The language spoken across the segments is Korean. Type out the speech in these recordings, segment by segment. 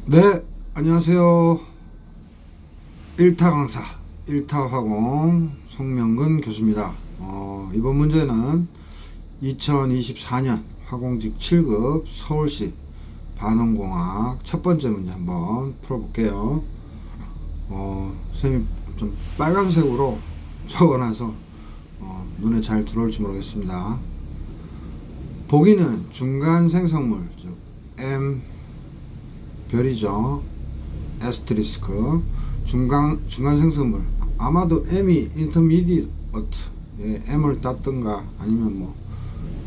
네, 안녕하세요. 1타 강사, 1타 화공 송명근 교수입니다. 이번 문제는 2024년 화공직 7급 서울시 반응공학 첫 번째 문제 한번 풀어볼게요. 선생님 좀 빨간색으로 적어놔서 눈에 잘 들어올지 모르겠습니다. 보기는 중간 생성물, 즉 M 별이죠. 에스테리스크 중간 생성물, 아마도 M이 인터미디어트 M을 땄던가 아니면 뭐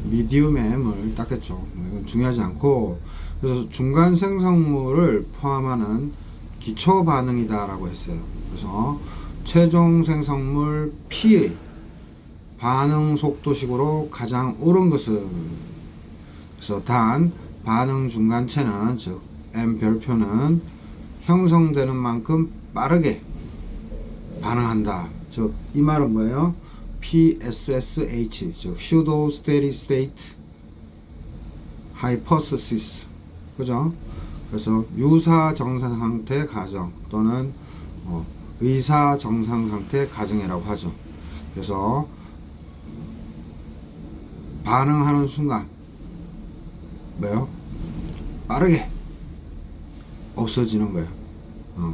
미디움의 M을 땄겠죠. 이건 중요하지 않고, 그래서 중간 생성물을 포함하는 기초 반응이다 라고 했어요. 그래서 최종 생성물 P의 반응 속도식으로 가장 옳은 것은, 그래서 단 반응 중간체는, 즉 M 별표는 형성되는 만큼 빠르게 반응한다. 즉 이 말은 뭐예요? PSSH, 즉 Pseudo Steady State Hypothesis, 그죠? 그래서 유사 정상 상태 가정 또는 의사 정상 상태 가정이라고 하죠. 그래서 반응하는 순간 뭐예요? 빠르게 없어지는 거예요.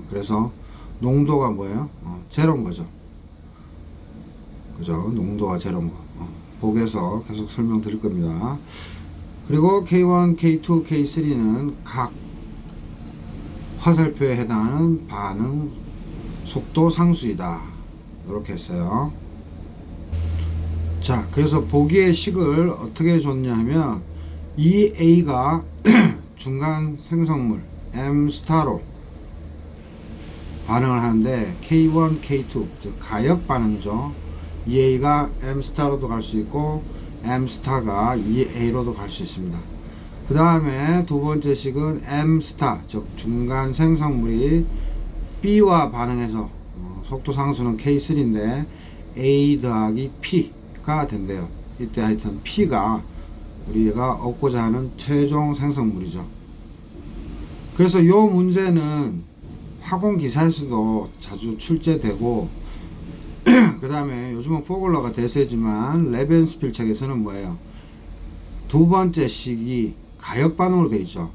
그래서 농도가 뭐예요? 제로인 거죠. 그죠? 농도가 제로인 거. 보기에서 계속 설명드릴 겁니다. 그리고 K1, K2, K3는 각 화살표에 해당하는 반응 속도 상수이다. 이렇게 했어요. 자, 그래서 보기의 식을 어떻게 줬냐 하면, 이 A가 중간 생성물 M 스타로 반응을 하는데, K1, K2, 즉 가역 반응이죠. EA가 M 스타로도 갈 수 있고 M 스타가 EA로도 갈 수 있습니다. 그 다음에 두 번째 식은 M 스타, 즉 중간 생성물이 B와 반응해서 속도 상수는 K3인데 A 더하기 P가 된대요. 이때 하여튼 P가 우리가 얻고자 하는 최종 생성물이죠. 그래서 이 문제는 화공 기사에서도 자주 출제되고, 그 다음에 요즘은 포뮬러가 대세지만 레벤스필 책에서는 뭐예요? 두 번째 식이 가역 반응으로 되어 있죠.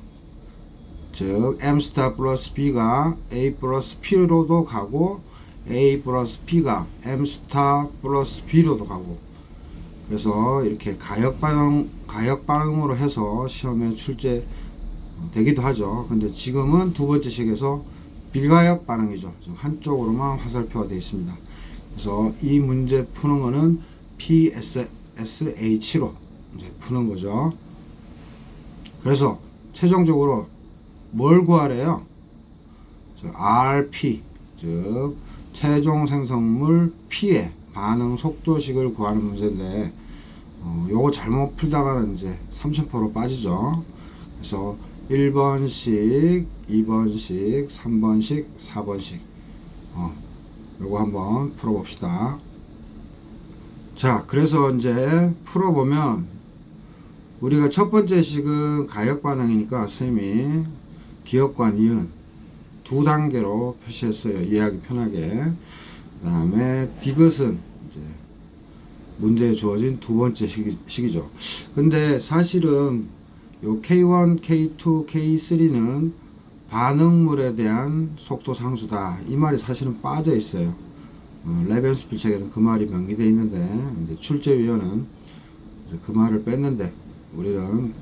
즉 M 스타 플러스 B가 A 플러스 P로도 가고 A 플러스 P가 M 스타 플러스 B로도 가고, 그래서 이렇게 가역 반응으로 해서 시험에 출제 되기도 하죠. 근데 지금은 두 번째 식에서 비가역 반응이죠. 즉 한쪽으로만 화살표가 되어 있습니다. 그래서 이 문제 푸는 거는 PSSH로 이제 푸는 거죠. 그래서 최종적으로 뭘 구하래요? 즉 RP, 즉 최종 생성물 P의 반응 속도식을 구하는 문제인데, 요거 잘못 풀다가는 이제 30%로 빠지죠. 그래서 1번씩, 2번씩, 3번씩, 4번씩 요거 한번 풀어봅시다. 자, 그래서 이제 풀어보면, 우리가 첫 번째 식은 가역 반응이니까 선생님이 기역과 니은 두 단계로 표시했어요. 이해하기 편하게. 그 다음에 디귿은 이제 문제에 주어진 두 번째 식이죠. 근데 사실은 요 K1, K2, K3는 반응물에 대한 속도 상수다. 이 말이 사실은 빠져 있어요. 레벤스필 책에는 그 말이 명기되어 있는데, 이제 출제위원은 이제 그 말을 뺐는데, 우리는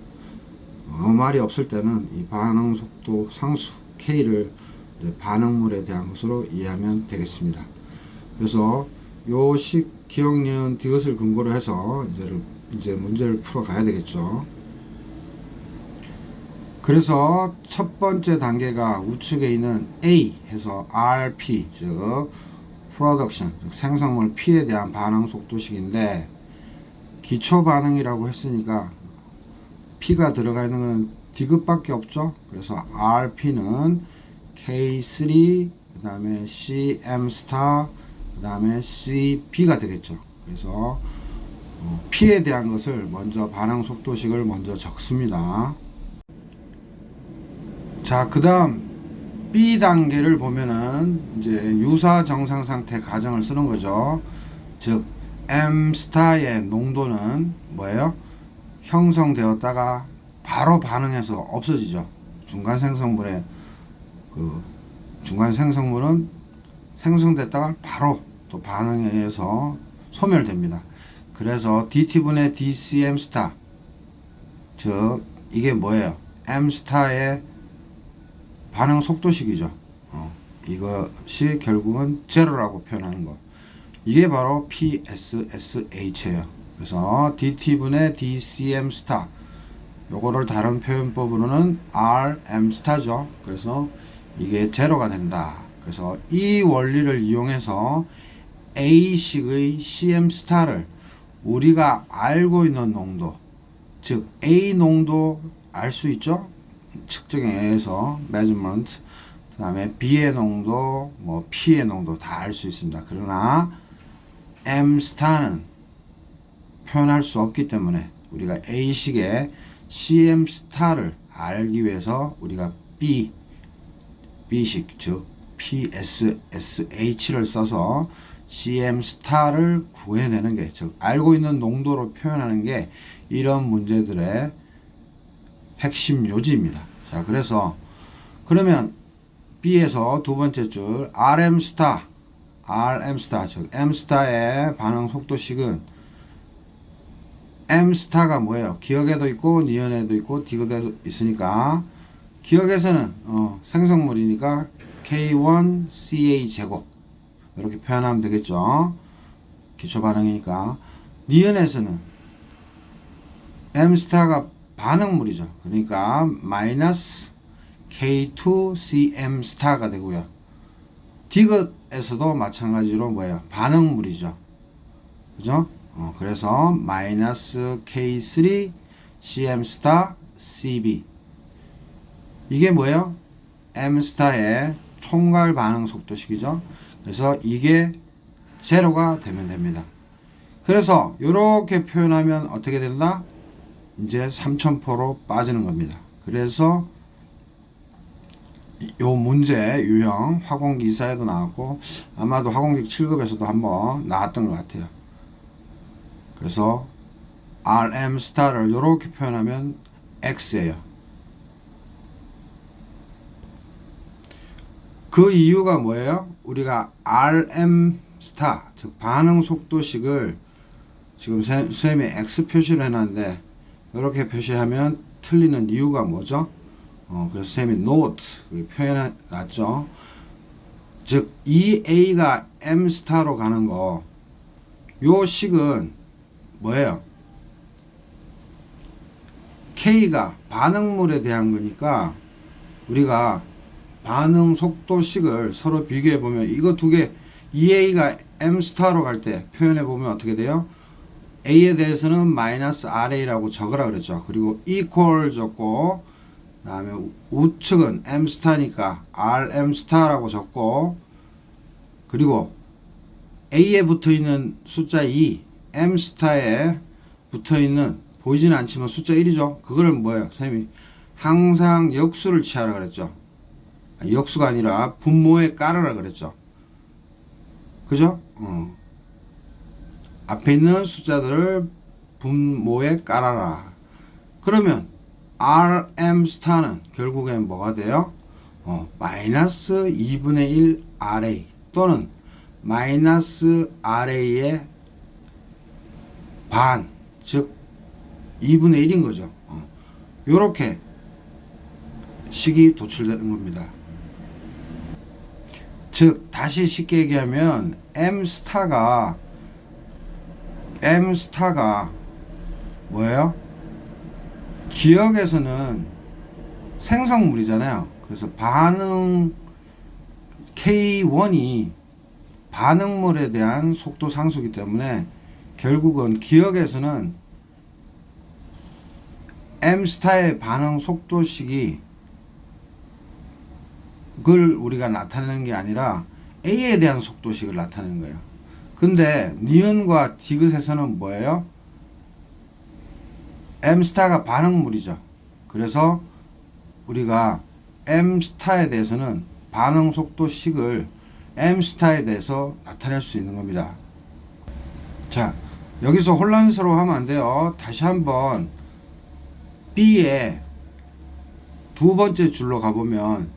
아무 말이 없을 때는 이 반응 속도 상수 K를 이제 반응물에 대한 것으로 이해하면 되겠습니다. 그래서 요 식 기억, 니은, 디귿을 근거로 해서 이제 문제를 풀어 가야 되겠죠. 그래서 첫 번째 단계가 우측에 있는 A 해서 RP, 즉 프로덕션, 즉 생성물 P에 대한 반응 속도식인데, 기초 반응이라고 했으니까 P가 들어가 있는 것은 디귿밖에 없죠. 그래서 RP는 K3, 그 다음에 CM 스타, 그 다음에 CB가 되겠죠. 그래서 P에 대한 것을 먼저 반응 속도식을 먼저 적습니다. 자, 그 다음 B 단계를 보면은 이제 유사 정상 상태 가정을 쓰는 거죠. 즉 M 스타의 농도는 뭐예요? 형성되었다가 바로 반응해서 없어지죠. 중간 생성물의 그 중간 생성물은 생성됐다가 바로 또 반응에 의해서 소멸됩니다. 그래서 DT분의 DCM 스타, 즉 이게 뭐예요? M 스타의 반응 속도식이죠. 이것이 결국은 제로라고 표현하는 거. 이게 바로 PSSH예요. 그래서 DT분의 DCM 스타, 요거를 다른 표현법으로는 RM 스타죠. 그래서 이게 제로가 된다. 그래서 이 원리를 이용해서 A식의 CM 스타를 우리가 알고 있는 농도, 즉 A 농도 알 수 있죠. 측정에 의해서 measurement, 그 다음에 B의 농도, 뭐 P의 농도 다 알 수 있습니다. 그러나 M 스타는 표현할 수 없기 때문에 우리가 A식의 CM 스타를 알기 위해서 우리가 B식, 즉 PSSH를 써서 CM 스타를 구해내는 게, 즉 알고 있는 농도로 표현하는 게 이런 문제들의 핵심 요지입니다. 자, 그래서 그러면 B에서 두 번째 줄 RM 스타, 즉 M 스타의 반응 속도식은 M 스타가 뭐예요? 기억에도 있고 니은에도 있고 디귿에도 있으니까 기억에서는 생성물이니까 K1CA 제곱 이렇게 표현하면 되겠죠. 기초 반응이니까. 니은에서는 M 스타가 반응물이죠. 그러니까 마이너스 K2CM 스타가 되고요. 디귿에서도 마찬가지로 뭐예요? 반응물이죠. 그죠? 그래서 마이너스 K3CM 스타 CB, 이게 뭐예요? M 스타의 총괄 반응 속도식이죠. 그래서 이게 제로가 되면 됩니다. 그래서 이렇게 표현하면 어떻게 된다? 이제 3000포로 빠지는 겁니다. 그래서 요 문제 유형 화공기 이사에도 나왔고 아마도 화공기 7급에서도 한번 나왔던 것 같아요. 그래서 RM 스타를 이렇게 표현하면 X예요. 그 이유가 뭐예요? 우리가 RM 스타, 즉 반응 속도식을 지금 쌤이 X 표시를 해놨는데 이렇게 표시하면 틀리는 이유가 뭐죠? 그래서 쌤이 note 표현해 놨죠. 즉 이 A가 M 스타로 가는 거, 요 식은 뭐예요? K가 반응물에 대한 거니까 우리가 반응 속도식을 서로 비교해 보면 이거 두 개, EA가 M 스타로 갈 때 표현해 보면 어떻게 돼요? A에 대해서는 마이너스 RA라고 적으라 그랬죠. 그리고 equal 적고, 그 다음에 우측은 M 스타니까 RM 스타라고 적고, 그리고 A에 붙어 있는 숫자 2, M 스타에 붙어 있는, 보이지는 않지만 숫자 1이죠. 그거를 뭐예요? 선생님이 항상 역수를 취하라 그랬죠. 역수가 아니라 분모에 깔으라 그랬죠. 그죠? 앞에 있는 숫자들을 분모에 깔아라. 그러면 RM 스타는 결국엔 뭐가 돼요? 마이너스 2분의 1 RA 또는 마이너스 RA의 반, 즉 2분의 1인 거죠. 요렇게 식이 도출되는 겁니다. 즉 다시 쉽게 얘기하면 M 스타가 뭐예요? 기억에서는 생성물이잖아요. 그래서 반응 K1이 반응물에 대한 속도 상수기 때문에 결국은 기억에서는 M 스타의 반응 속도식이 그걸 우리가 나타내는 게 아니라 A에 대한 속도식을 나타내는 거예요. 근데 니은과 디귿에서는 뭐예요? M 스타가 반응물이죠. 그래서 우리가 M 스타에 대해서는 반응 속도식을 m스타에 대해서 나타낼 수 있는 겁니다. 자, 여기서 혼란스러워하면 안 돼요. 다시 한번 B의 두 번째 줄로 가보면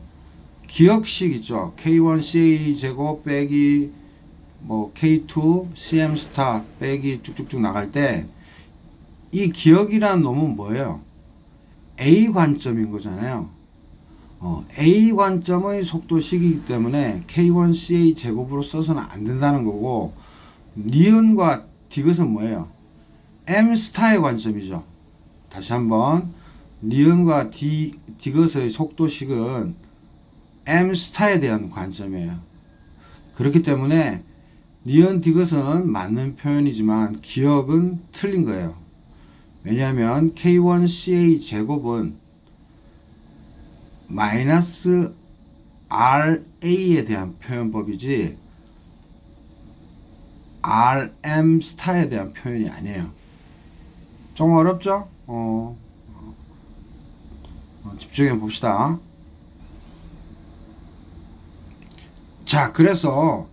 기억식 있죠. K1CA 제곱 빼기 뭐 K2 CM 스타 빼기 쭉쭉쭉 나갈 때 이 기억이라는 놈은 뭐예요? A 관점인 거잖아요. A 관점의 속도식이기 때문에 K1CA 제곱으로 써서는 안 된다는 거고, 니은과 디귿은 뭐예요? M 스타의 관점이죠. 다시 한번 니은과 디귿의 속도식은 M 스타에 대한 관점이에요. 그렇기 때문에 니은 디귿은 맞는 표현이지만 기억은 틀린 거예요. 왜냐하면 K1CA 제곱은 마이너스 RA에 대한 표현법이지 RM 스타에 대한 표현이 아니에요. 좀 어렵죠? 집중해 봅시다. 자, 그래서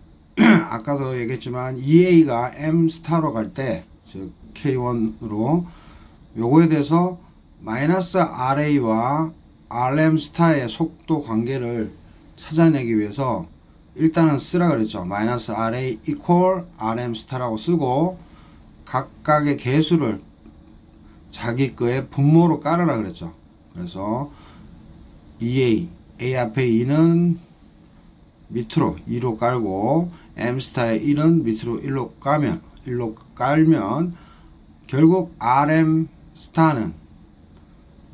아까도 얘기했지만 EA가 M 스타로 갈 때, 즉 K1으로 요거에 대해서 마이너스 RA와 RM 스타의 속도 관계를 찾아내기 위해서 일단은 쓰라 그랬죠. 마이너스 RA equal RM 스타라고 쓰고 각각의 개수를 자기 거의 분모로 깔으라 그랬죠. 그래서 EA, A 앞에 2는 밑으로 2로 깔고 M 스타의 1은 밑으로 1로 깔면 결국 RM 스타는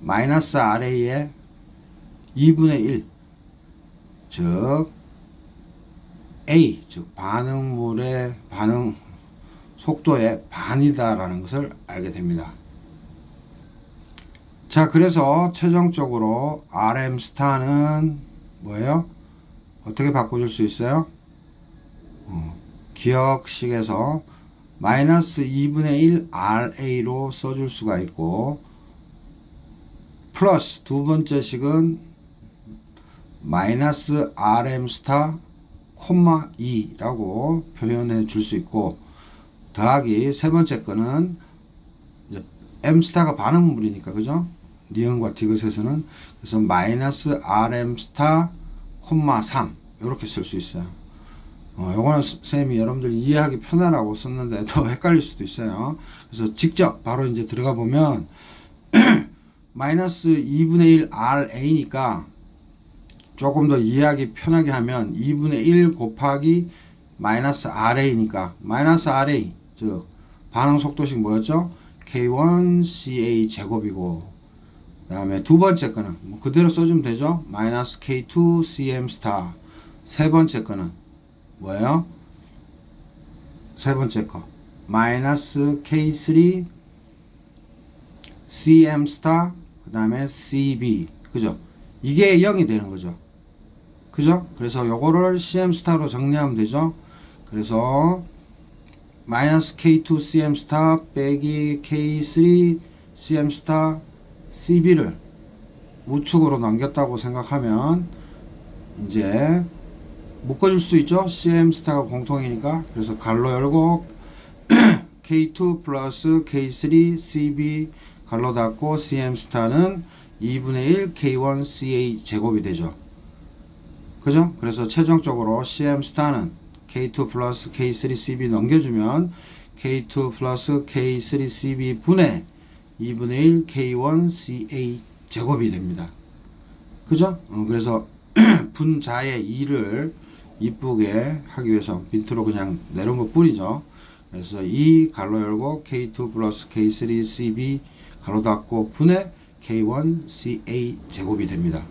마이너스 RA의 2분의 1, 즉 A, 즉 반응물의 반응 속도의 반이다라는 것을 알게 됩니다. 자, 그래서 최종적으로 RM 스타는 뭐예요? 어떻게 바꿔줄 수 있어요? 기억식에서 마이너스 2분의 1 RA로 써줄 수가 있고, 플러스 두 번째 식은 마이너스 RM 스타 콤마 2라고 표현해 줄 수 있고, 더하기 세 번째 거는 M 스타가 반응물이니까, 그죠? 니은과 디귿에서는 그래서 마이너스 RM 스타 콤마 3 이렇게 쓸 수 있어요. 요거는 선생님이 여러분들 이해하기 편하라고 썼는데 더 헷갈릴 수도 있어요. 그래서 직접 바로 이제 들어가 보면 마이너스 2분의 1 RA니까 조금 더 이해하기 편하게 하면 2분의 1 곱하기 마이너스 RA니까 마이너스 RA, 즉 반응 속도식 뭐였죠? K1CA 제곱이고, 그 다음에 두 번째 거는 뭐 그대로 써주면 되죠? 마이너스 K2 CM 스타. 세 번째 거는 뭐예요? 세 번째 거 마이너스 K3 CM 스타 그 다음에 CB, 그죠? 이게 0이 되는 거죠. 그죠? 그래서 요거를 CM 스타로 정리하면 되죠. 그래서 마이너스 K2 CM 스타 빼기 K3 CM 스타 CB를 우측으로 넘겼다고 생각하면 이제 묶어줄 수 있죠. CM 스타가 공통이니까. 그래서 갈로 열고 K2 플러스 K3 CB 갈로 닫고 CM 스타는 2분의 1 K1 CA 제곱이 되죠. 그죠? 그래서 최종적으로 CM 스타는 K2 플러스 K3 CB 넘겨주면 K2 플러스 K3 CB 분의 2분의 1 K1 CA 제곱이 됩니다. 그죠? 그래서 분자의 2를 이쁘게 하기 위해서 밑으로 그냥 내려온 것 뿐이죠. 그래서 2 갈로 열고 K2 플러스 K3 CB 가로 닫고 분의 K1 CA 제곱이 됩니다.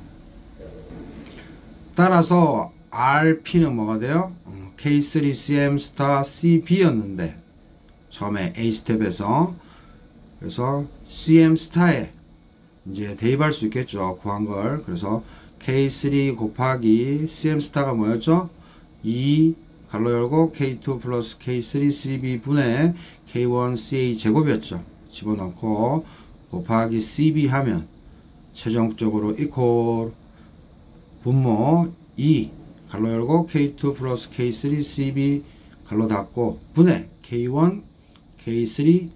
따라서 RP는 뭐가 돼요? K3 CM 스타 CB였는데 처음에 A 스텝에서, 그래서 CM 스타에 이제 대입할 수 있겠죠. 구한 걸. 그래서 K3 곱하기 CM 스타가 뭐였죠? 2 갈로 열고 K2 플러스 K3 CB 분의 K1 CA 제곱이었죠. 집어넣고 곱하기 CB 하면 최종적으로 이퀄 분모 2 갈로 열고 K2 플러스 K3 CB 갈로 닫고 분의 K1 K3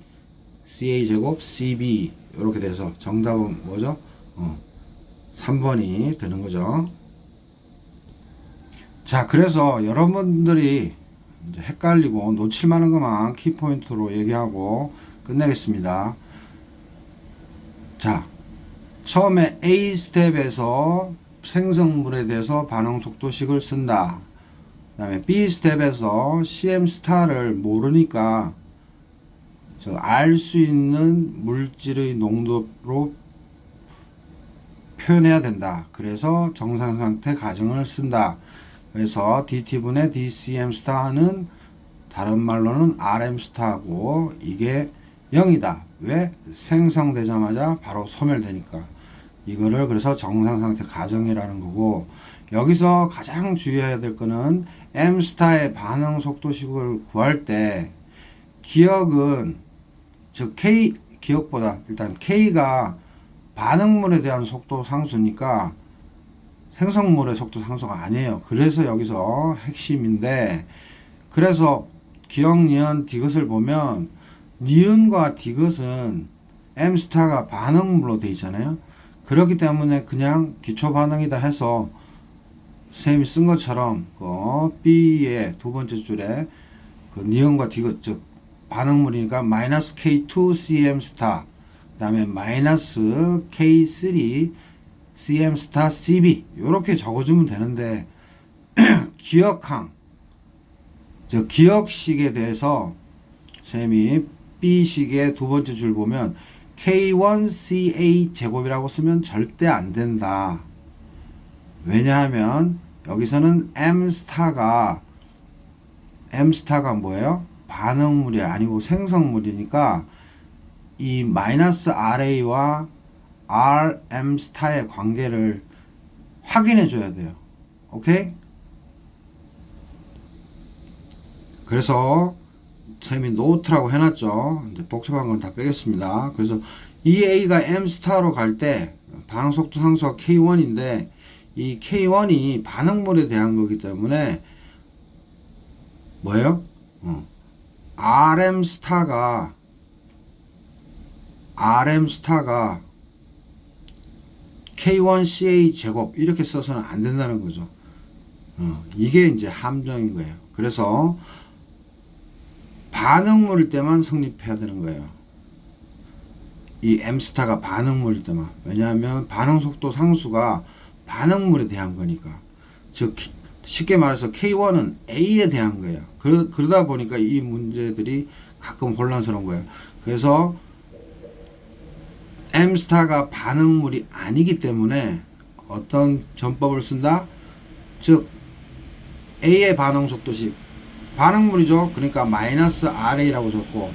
CA 제곱 CB 이렇게 돼서 정답은 뭐죠? 3번이 되는 거죠. 자, 그래서 여러분들이 이제 헷갈리고 놓칠 만한 것만 키포인트로 얘기하고 끝내겠습니다. 자, 처음에 A 스텝에서 생성물에 대해서 반응 속도식을 쓴다. 그 다음에 B 스텝에서 CM 스타를 모르니까 알 수 있는 물질의 농도로 표현해야 된다. 그래서 정상 상태 가정을 쓴다. 그래서 DT분의 DCM 스타는 다른 말로는 RM 스타고 이게 0이다. 왜? 생성되자마자 바로 소멸되니까. 이거를 그래서 정상 상태 가정이라는 거고, 여기서 가장 주의해야 될 거는 M 스타의 반응 속도식을 구할 때 기억은 즉 K 기억보다 일단 K가 반응물에 대한 속도 상수니까 생성물의 속도 상수가 아니에요. 그래서 여기서 핵심인데, 그래서 기억, 니은, 디귿을 보면 니은과 디귿은 M 스타가 반응물로 되어 있잖아요. 그렇기 때문에 그냥 기초 반응이다 해서 쌤이 쓴 것처럼 B의 두 번째 줄에 니은과 디귿 즉 반응물이니까 마이너스 K2 CM 스타 그 다음에 마이너스 K3 CM 스타 CB 이렇게 적어주면 되는데 기억항 즉 기억식에 대해서 쌤이 B식의 두 번째 줄 보면 K1CA 제곱이라고 쓰면 절대 안 된다. 왜냐하면 여기서는 M 스타가 뭐예요? 반응물이 아니고 생성물이니까 이 마이너스 RA와 RM 스타의 관계를 확인해 줘야 돼요. 오케이? 그래서 쌤이 노트라고 해놨죠. 이제 복잡한 건 다 빼겠습니다. 그래서 이 A가 M 스타로 갈 때 반응 속도 상수가 K1인데 이 K1이 반응물에 대한 거기 때문에 뭐예요? RM 스타가 K1CA 제곱 이렇게 써서는 안 된다는 거죠. 이게 이제 함정인 거예요. 그래서 반응물일 때만 성립해야 되는 거예요. 이 M스타가 반응물일 때만. 왜냐하면 반응 속도 상수가 반응물에 대한 거니까. 즉 쉽게 말해서 K1은 A에 대한 거예요. 그러다 보니까 이 문제들이 가끔 혼란스러운 거예요. 그래서 M스타가 반응물이 아니기 때문에 어떤 전법을 쓴다? 즉 A의 반응 속도식 반응물이죠. 그러니까 마이너스 RA라고 적고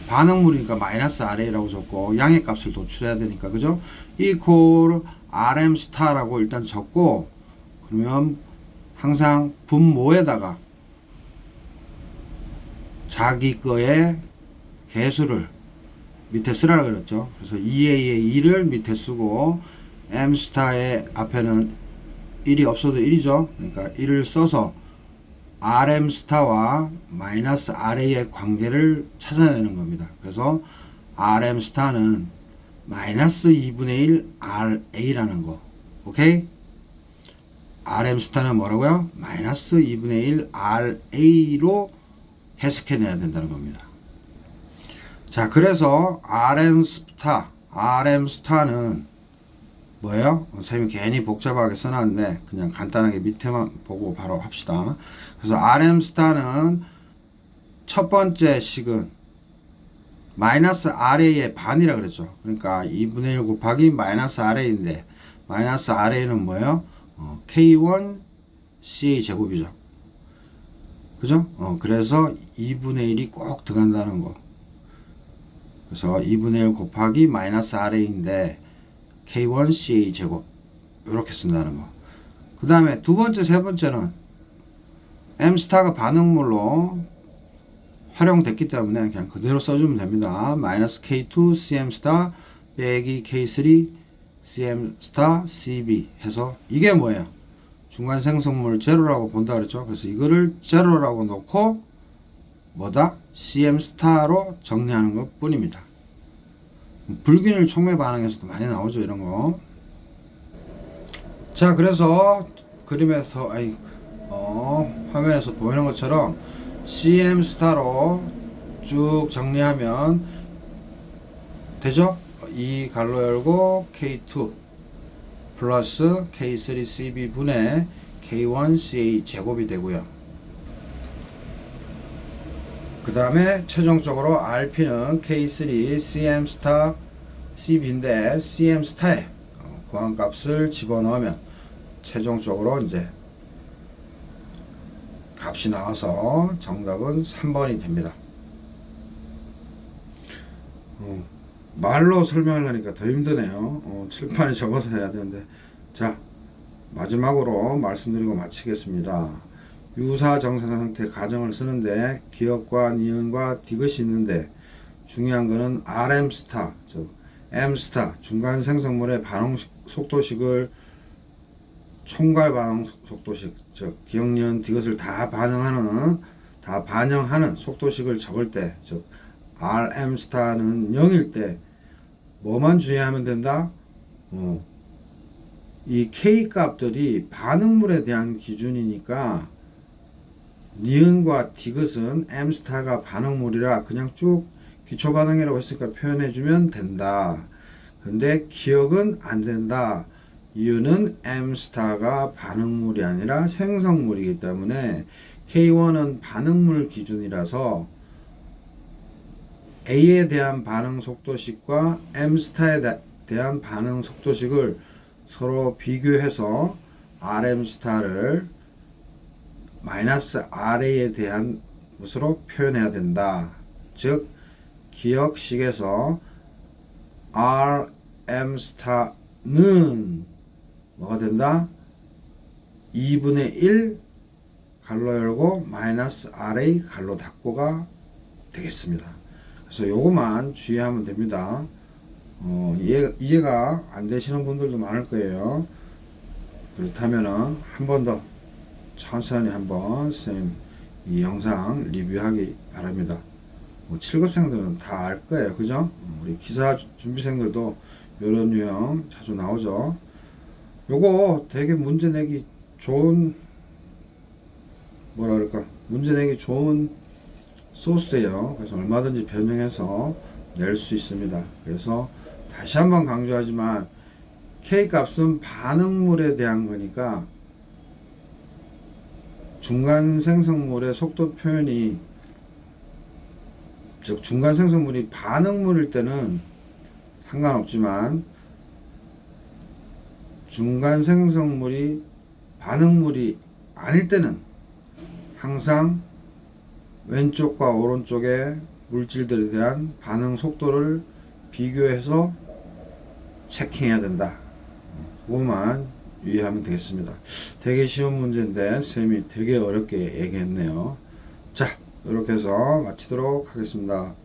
반응물이니까 마이너스 RA라고 적고 양의 값을 도출해야 되니까 그죠? equal RM 스타라고 일단 적고 그러면 항상 분모에다가 자기 거의 개수를 밑에 쓰라고 그랬죠. 그래서 EA의 2를 밑에 쓰고 M 스타의 앞에는 1이 없어도 1이죠. 그러니까 1을 써서 RM 스타와 마이너스 RA의 관계를 찾아내는 겁니다. 그래서 RM 스타는 마이너스 2분의 1 RA라는 거. 오케이? RM 스타는 뭐라고요? 마이너스 2분의 1 RA로 해석해내야 된다는 겁니다. 자, 그래서 RM 스타는 뭐예요? 선생님이 괜히 복잡하게 써놨는데 그냥 간단하게 밑에만 보고 바로 합시다. 그래서 RM 스타는 첫 번째 식은 마이너스 RA의 반이라 그랬죠. 그러니까 2분의 1 곱하기 마이너스 RA인데 마이너스 RA는 뭐예요? K1 CA 제곱이죠. 그죠? 그래서 2분의 1이 꼭 들어간다는 거. 그래서 2분의 1 곱하기 마이너스 RA인데 K1CA 제곱 이렇게 쓴다는 거. 그 다음에 두 번째 세 번째는 M스타가 반응물로 활용됐기 때문에 그냥 그대로 써주면 됩니다. 마이너스 K2 CM스타 빼기 K3 CM스타 CB 해서 이게 뭐예요? 중간 생성물 제로라고 본다 그랬죠. 그래서 이거를 제로라고 놓고 뭐다? CM 스타로 정리하는 것 뿐입니다. 불균일 촉매 반응에서도 많이 나오죠, 이런 거. 자, 그래서 그림에서 화면에서 보이는 것처럼 CM 스타로 쭉 정리하면 되죠? 이 갈로 열고 K2 플러스 K3CB 분의 K1CA 제곱이 되고요. 그 다음에 최종적으로 RP는 K3 CM 스타 CB인데 CM 스타에 구한값을 집어넣으면 최종적으로 이제 값이 나와서 정답은 3번이 됩니다. 말로 설명하려니까 더 힘드네요. 칠판에 적어서 해야 되는데. 자, 마지막으로 말씀드리고 마치겠습니다. 유사 정상 상태 가정을 쓰는데 기억과 니은과 디귿이 있는데 중요한 거는 RM 스타, 즉 M 스타 중간 생성물의 반응 속도식을 총괄 반응 속도식, 즉 기억, 니은, 디귿을 다 반영하는 속도식을 적을 때, 즉 RM 스타는 0일 때 뭐만 주의하면 된다? 이 K 값들이 반응물에 대한 기준이니까 니은과 디귿은 M 스타가 반응물이라 그냥 쭉 기초 반응이라고 했으니까 표현해주면 된다. 근데 기억은 안 된다. 이유는 M 스타가 반응물이 아니라 생성물이기 때문에 K1은 반응물 기준이라서 A에 대한 반응 속도식과 M 스타에 대한 반응 속도식을 서로 비교해서 RM 스타를 마이너스 RA에 대한 것으로 표현해야 된다. 즉 기억식에서 RM 스타는 뭐가 된다? 2분의 1 갈로 열고 마이너스 RA 갈로 닫고가 되겠습니다. 그래서 요것만 주의하면 됩니다. 이해가 안 되시는 분들도 많을 거예요. 그렇다면은 한 번 더 천천히 한번 선생님 이 영상 리뷰하기 바랍니다. 7급생들은 다 알 거예요. 그죠? 우리 기사 준비생들도 이런 유형 자주 나오죠. 요거 되게 문제 내기 좋은 문제 내기 좋은 소스예요. 그래서 얼마든지 변형해서 낼 수 있습니다. 그래서 다시 한번 강조하지만 K 값은 반응물에 대한 거니까 중간 생성물의 속도 표현이, 즉 중간 생성물이 반응물일 때는 상관없지만 중간 생성물이 반응물이 아닐 때는 항상 왼쪽과 오른쪽의 물질들에 대한 반응 속도를 비교해서 체킹해야 된다. 그거만 유의하면 되겠습니다. 되게 쉬운 문제인데 쌤이 되게 어렵게 얘기했네요. 자, 이렇게 해서 마치도록 하겠습니다.